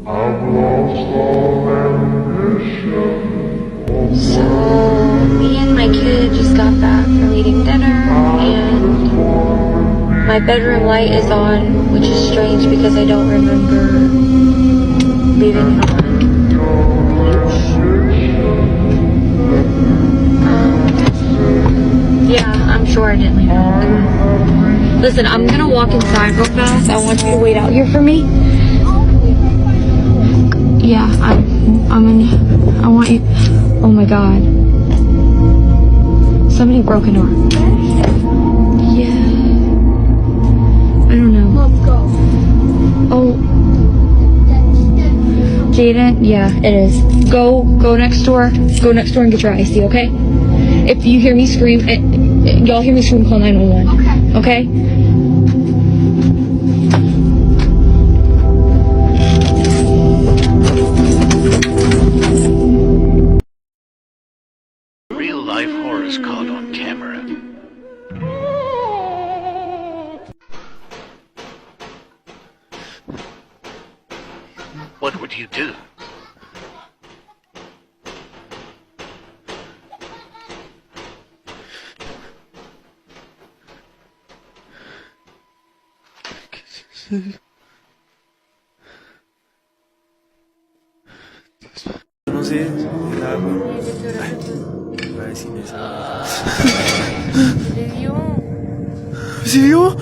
So, me and my kid just got back from eating dinner, and my bedroom light is on, which is strange because I don't remember leaving it on. Yeah, I'm sure I didn't leave it on. Listen, I'm gonna walk inside real fast. I want you to wait out here for me. Yeah, I want you. Oh my God. Somebody broke into our bed. Yeah. I don't know. Let's go. Oh. Jaden? Yeah, it is. Go next door. Go next door and get your icy, okay? If you hear me scream, y'all hear me scream, call 911. Okay? Real life horrors caught on camera. What would you do? Sérieux?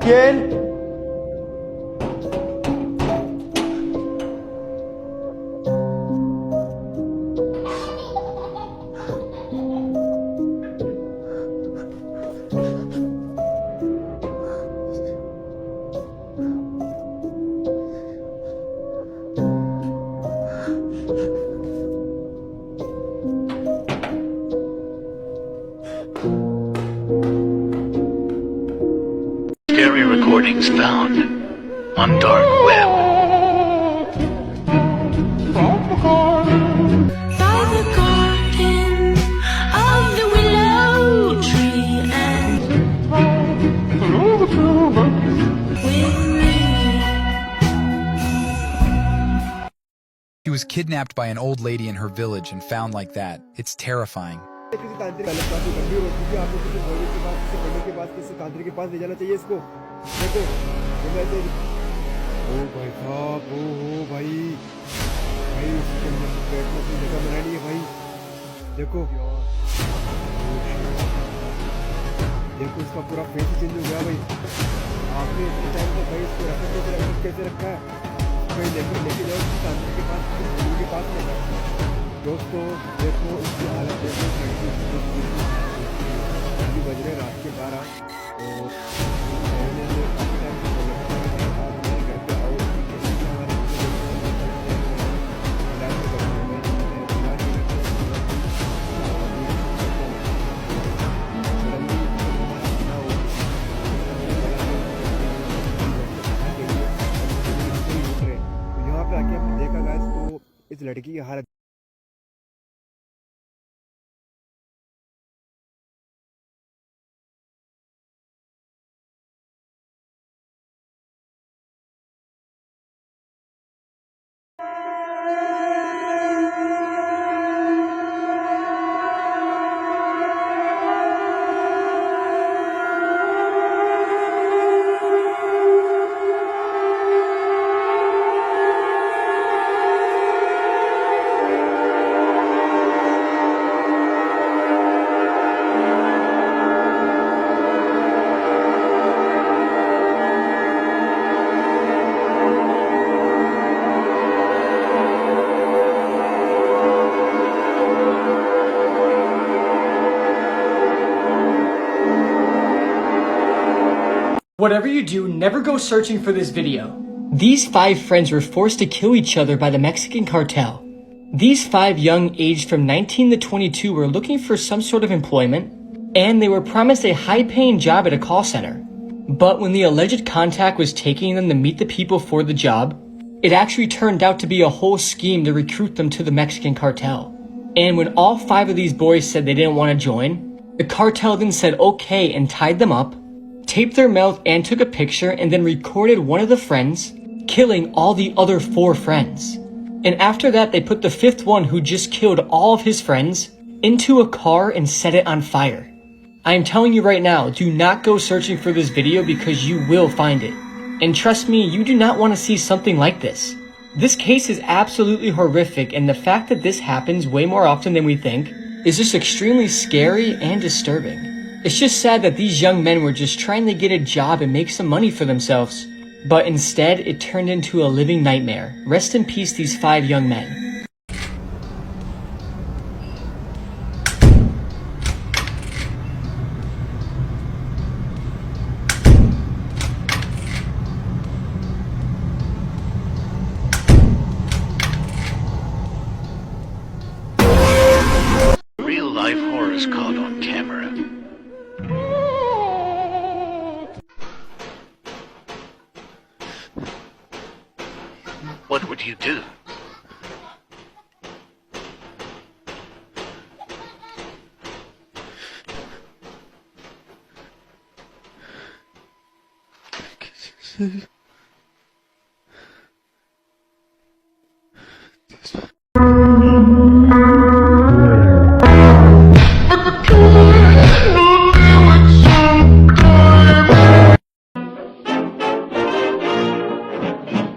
Yen? Scary recordings found on dark web. By the garden of the willow tree and with me. She was kidnapped by an old lady in her village and found like that. It's terrifying. किसी तांत्रिक गलत बात गंभीर हो चुकी है आपको किसी बोलने के बाद किसी पढ़ने के बाद किसी तांत्रिक के पास ले जाना चाहिए इसको देखो ओ भाई साहब ओ भाई भाई इसके अंदर बैठने की जगह बनानी है भाई देखो देखो इसका पूरा फेस चेंज हो गया भाई आपने इतने टाइम तक भाई इसको कैसे रखा है भाई लेके जाओ तांत्रिक के पास गुरु के पास ले जाओ दोस्तों देखो इसकी हालत देखो अभी बज रहे रात के 12 और काफ़ी टाइम से बोल रहा था आप मेरे घर पे आओ तो यहाँ पे आके हमने देखा गाइस तो इस लड़की की हालत Whatever you do, never go searching for this video. These 5 friends were forced to kill each other by the Mexican cartel. These 5 young aged from 19 to 22 were looking for some sort of employment. and they were promised a high-paying job at a call center. But when the alleged contact was taking them to meet the people for the job, it actually turned out to be a whole scheme to recruit them to the Mexican cartel. And when all 5 of these boys said they didn't want to join, the cartel then said okay and tied them up, taped their mouth and took a picture, and then recorded one of the friends killing all the other 4 friends. And after that, they put the 5th one, who just killed all of his friends, into a car and set it on fire. I am telling you right now, do not go searching for this video because you will find it. And trust me, you do not want to see something like this. This case is absolutely horrific, and the fact that this happens way more often than we think is just extremely scary and disturbing. It's just sad that these young men were just trying to get a job and make some money for themselves, but instead it turned into a living nightmare. Rest in peace, these 5 young men. Real-life horrors caught on camera. What would you do?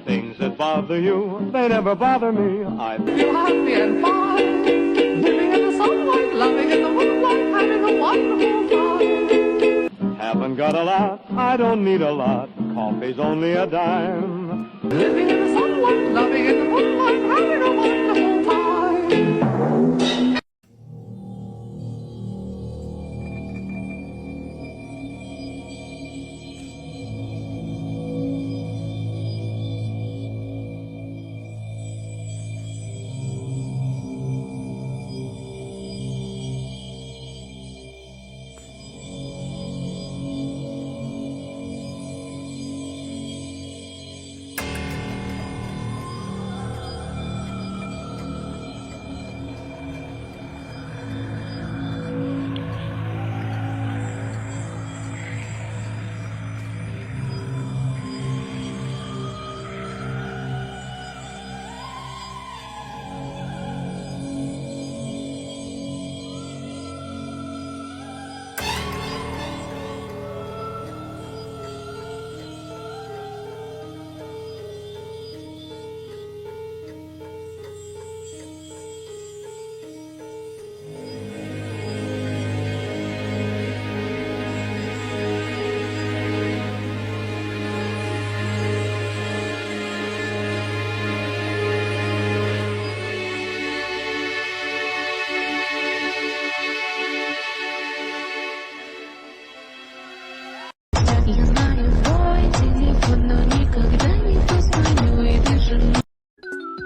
Things that bother you, they never bother me. I Feel happy and fine, living in the sunlight, loving in the moonlight, having a wonderful time. haven't got a lot, I don't need a lot. Coffee's only a dime. Living in the sunlight, loving in the moonlight, having a wonderful time.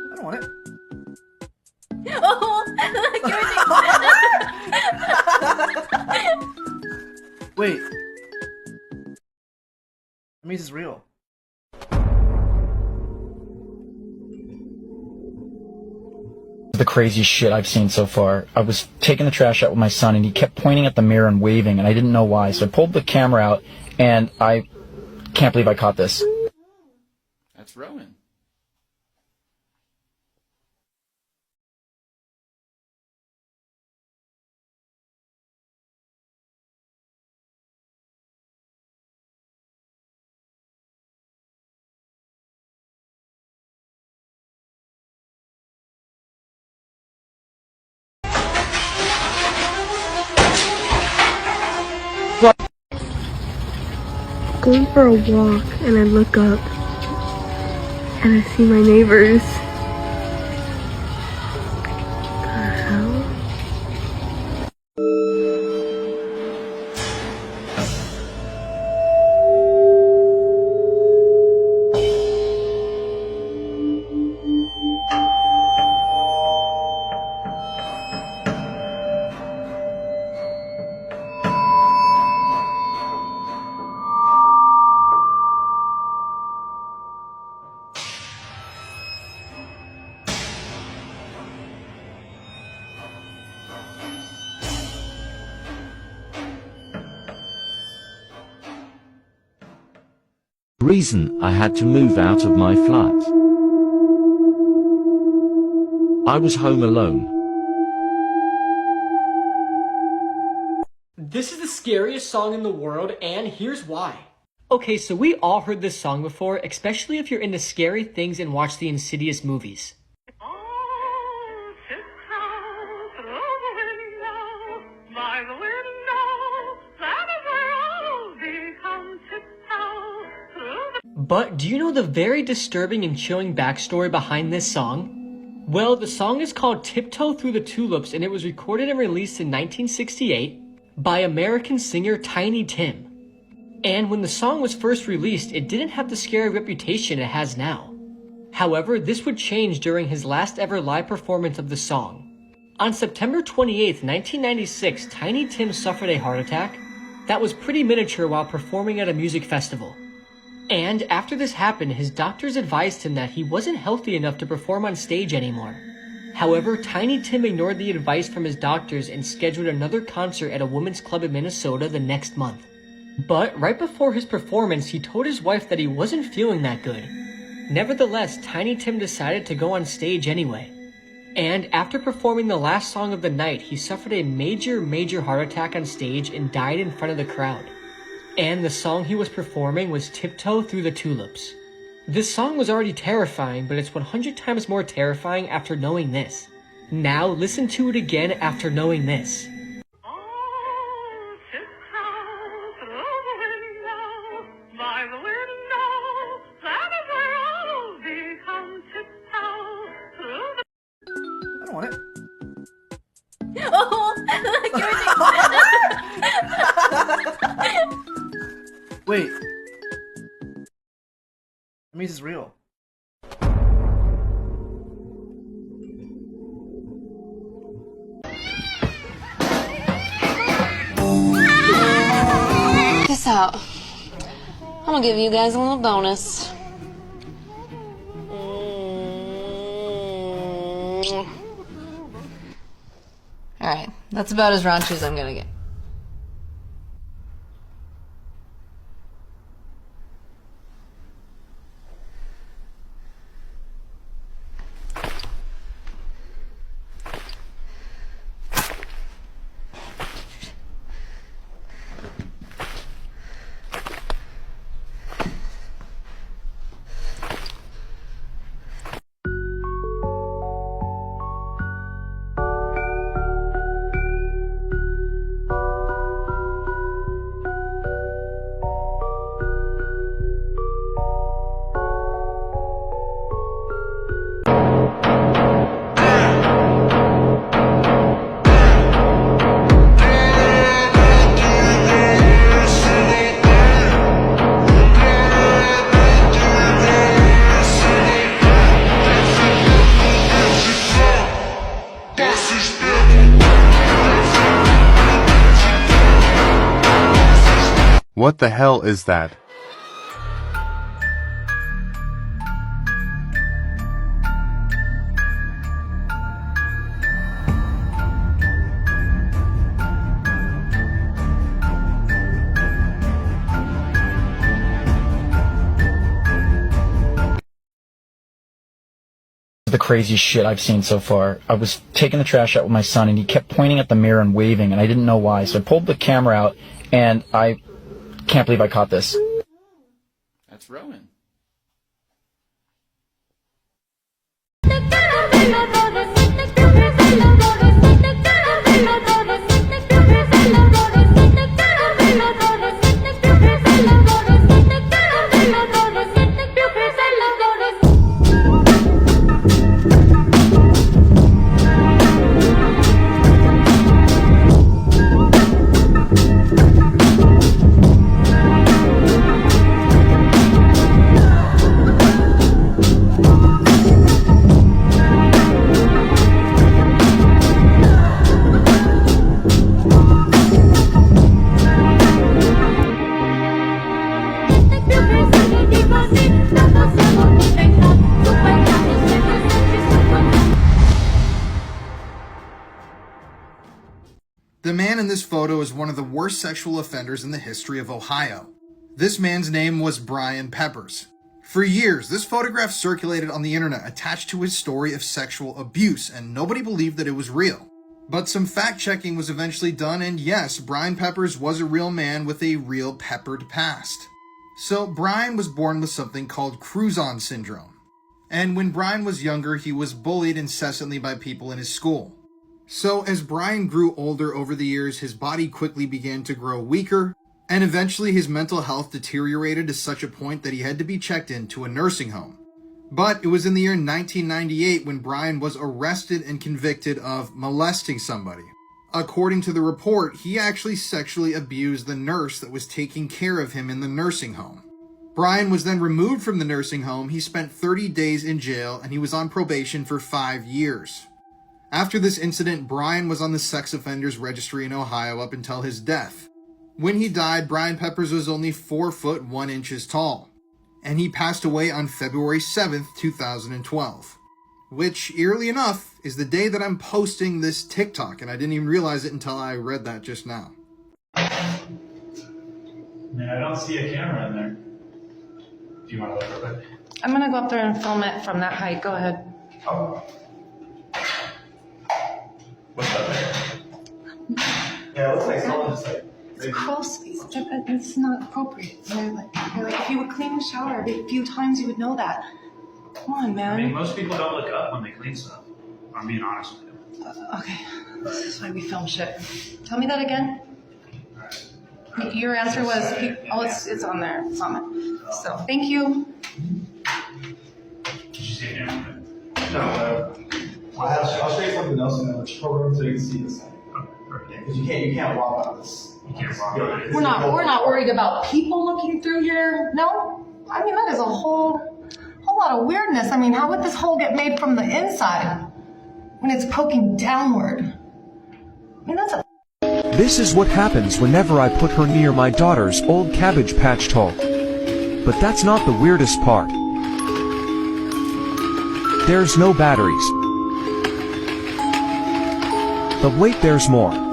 I don't want it. Wait. That means it's real. The craziest shit I've seen so far. I was taking the trash out with my son and he kept pointing at the mirror and waving and I didn't know why. So I pulled the camera out and I can't believe I caught this. That's Rowan. Going for a walk and I look up and I see my neighbors. The hell? Reason I had to move out of my flat. I was home alone. This is the scariest song in the world, and here's why. Okay, so we all heard this song before, especially if you're into scary things and watch the Insidious movies. But do you know the very disturbing and chilling backstory behind this song? Well, the song is called Tiptoe Through the Tulips, and it was recorded and released in 1968 by American singer Tiny Tim. And when the song was first released, it didn't have the scary reputation it has now. However, this would change during his last ever live performance of the song. On September 28, 1996, Tiny Tim suffered a heart attack that was pretty miniature while performing at a music festival. And after this happened, his doctors advised him that he wasn't healthy enough to perform on stage anymore. However, Tiny Tim ignored the advice from his doctors and scheduled another concert at a women's club in Minnesota the next month. But right before his performance, he told his wife that he wasn't feeling that good. Nevertheless, Tiny Tim decided to go on stage anyway. And after performing the last song of the night, he suffered a major heart attack on stage and died in front of the crowd. And the song he was performing was Tiptoe Through the Tulips. This song was already terrifying, but it's 100 times more terrifying after knowing this. Now listen to it again after knowing this. I don't want it. Wait. That means it's real. Check this out. I'm gonna give you guys a little bonus. Alright, that's about as raunchy as I'm gonna get. What the hell is that? The craziest shit I've seen so far. I was taking the trash out with my son and he kept pointing at the mirror and waving and I didn't know why. So I pulled the camera out and I can't believe I caught this. That's Rowan. The man in this photo is one of the worst sexual offenders in the history of Ohio. This man's name was Brian Peppers. For years, this photograph circulated on the internet attached to his story of sexual abuse, and nobody believed that it was real. But some fact-checking was eventually done, and yes, Brian Peppers was a real man with a real peppered past. So Brian was born with something called Cruzon syndrome. And when Brian was younger, he was bullied incessantly by people in his school. So as Brian grew older over the years, his body quickly began to grow weaker, and eventually his mental health deteriorated to such a point that he had to be checked into a nursing home. But it was in the year 1998 when Brian was arrested and convicted of molesting somebody. According to the report, he actually sexually abused the nurse that was taking care of him in the nursing home. Brian was then removed from the nursing home. He spent 30 days in jail, and he was on probation for 5 years. After this incident, Brian was on the sex offenders registry in Ohio up until his death. When he died, Brian Peppers was only 4 foot 1 inches tall, and he passed away on February 7th, 2012, which, eerily enough, is the day that I'm posting this TikTok, and I didn't even realize it until I read that just now. Man, I don't see a camera in there. Do you want to look real quick? I'm gonna go up there and film it from that height. Go ahead. Oh. What's up there? Yeah, it looks like someone just like... It's crawl space. It's not appropriate. You're like, if you would clean the shower a few times, you would know that. Come on, man. I mean, most people don't look up when they clean stuff. I'm being honest with you. Okay, this is why we film shit. Tell me that again. Your answer was, oh, it's on there. It's on there. So, thank you. Did you see a camera? No, I'll show you something else in the program so you can see this. Because you can't walk on this. You can't walk on it. We're not worried about people looking through here. No, I mean that is a whole lot of weirdness. I mean, how would this hole get made from the inside when it's poking downward? I mean, that's a... This is what happens whenever I put her near my daughter's old Cabbage Patch hole. But that's not the weirdest part. There's no batteries. But wait, there's more.